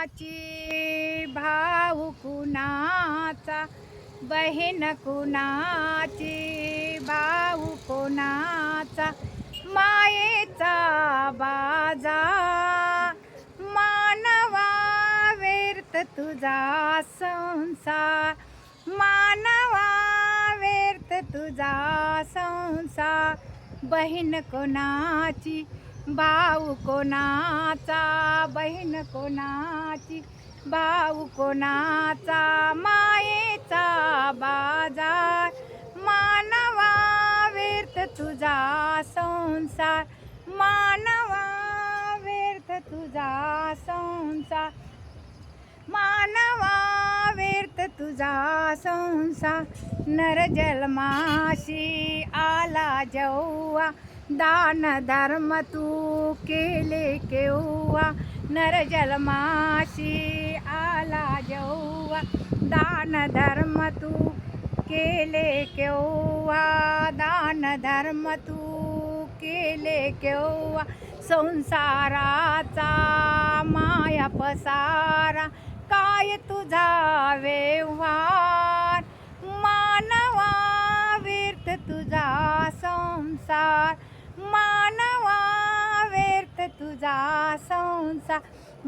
कुणाची भाऊ कुणाचा बहीण कुणाची भाऊ कुणाचा मायेचा बाजार मानवा व्यर्थ तुझा संसार मानवा व्यर्थ तुझा संसार बहीण कोणाची भाऊ कोणाचा बहीण कोणाची भाऊ कोणाचा मायेचा बाजार मानवा व्यर्थ तुझा संसार मानवा व्यर्थ तुझा संसार मानवा व्यर्थ तुझा संसार नर जन्माशी आला जेव्हा दान धर्म तू केले केव्हा नर जन्माशी आला जेव्हा दान धर्म तू केले केव्हा दान धर्म तू केले केव्हा संसाराचा माया पसारा काय तुझा व्यवहार मानवा व्यर्थ तुझा संसार मानवा व्यर्थ तुझा संसार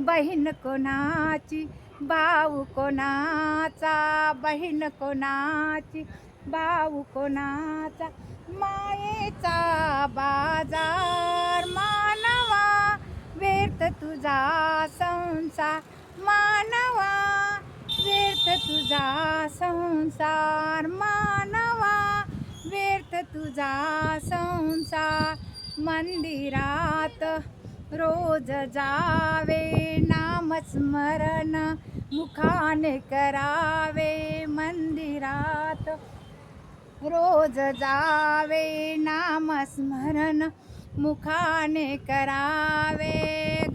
बहीण कोणाची भाऊ कोणाचा बहीण कोणाची भाऊ कोणाचा मायेचा बाजार मानवा व्यर्थ तुझा संसार मानवा व्यर्थ तुझा संसार मानवा व्यर्थ तुझा संसार मंदिरात रोज जावे नामस्मरण मुखाने करावे मंदिरात रोज जावे नामस्मरण मुखाने करावे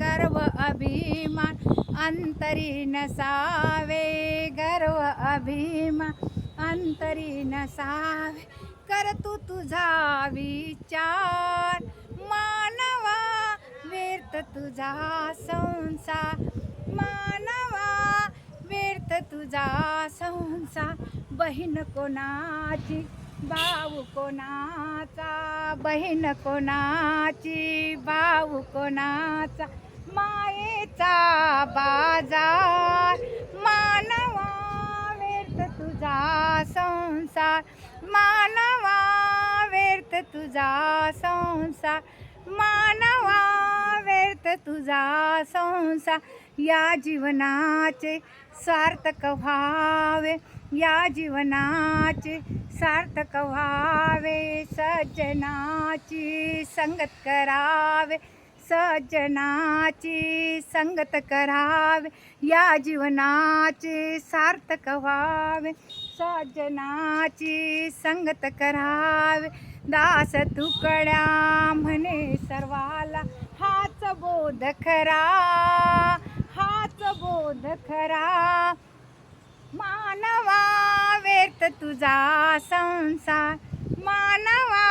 गर्व अभिमान अंतरी नसावे गर्व अभिमान अंतरी नसावे कर तू तुझा विचार मानवा व्यर्थ तुझा संसार मानवा व्यर्थ तुझा संसार बहीण कोणाची भाऊ कोणाचा बहीण कोणाची भाऊ कोणाचा मायेचा बाजार मानवा व्यर्थ तुझा संसार मानवा व्यर्थ तुझा संसार मानवा व्यर्थ तुझा संसार या जीवनाचे सार्थक व्हावे या जीवनाचे सार्थक व्हावे सज्जनाची संगत करावे सज्जनाची संगत करावे या जीवनाचे सार्थक व्हावे सज्जनाची संगत करावे दास तुकड्या म्हणे सर्वाला हाच बोध खरा हाच बोध खरा मानवा व्यर्थ तुझा संसार मानवा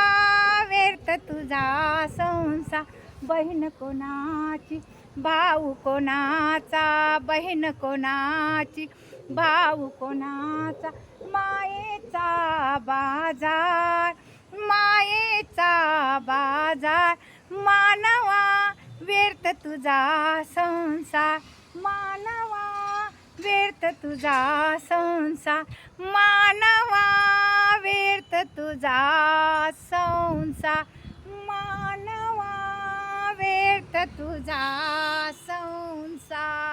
व्यर्थ तुझा संसार बहीण कोणाची भाऊ कोणाचा बहीण कोणाची भाऊ कोणाचा मायेचा बाजार मायेचा बाजार मानवा व्यर्थ तुझा संसार मानवा व्यर्थ तुझा संसार मानवा व्यर्थ तुझा संसार मानवा व्यर्थ तुझा संसार